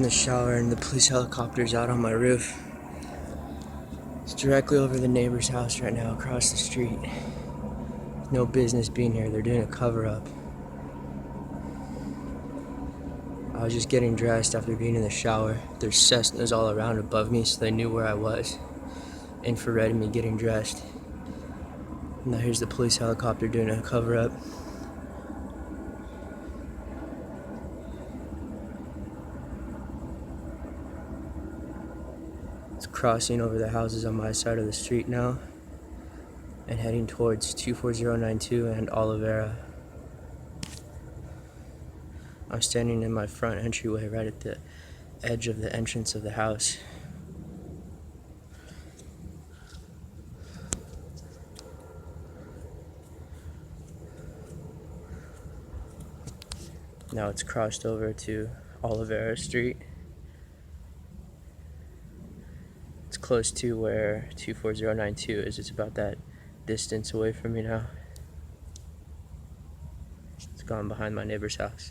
the shower and the police helicopter's out on my roof. It's directly over the neighbor's house right now, across the street. No business being here. They're doing a cover-up. I was just getting dressed after being in the shower. There's Cessnas all around above me, so they knew where I was. Infrared me getting dressed. Now here's the police helicopter doing a cover-up. It's crossing over the houses on my side of the street now and heading towards 24092 and Oliveira. I'm standing in my front entryway right at the edge of the entrance of the house. Now it's crossed over to Oliveira Street. It's close to where 24092 is. It's about that distance away from me now. It's gone behind my neighbor's house.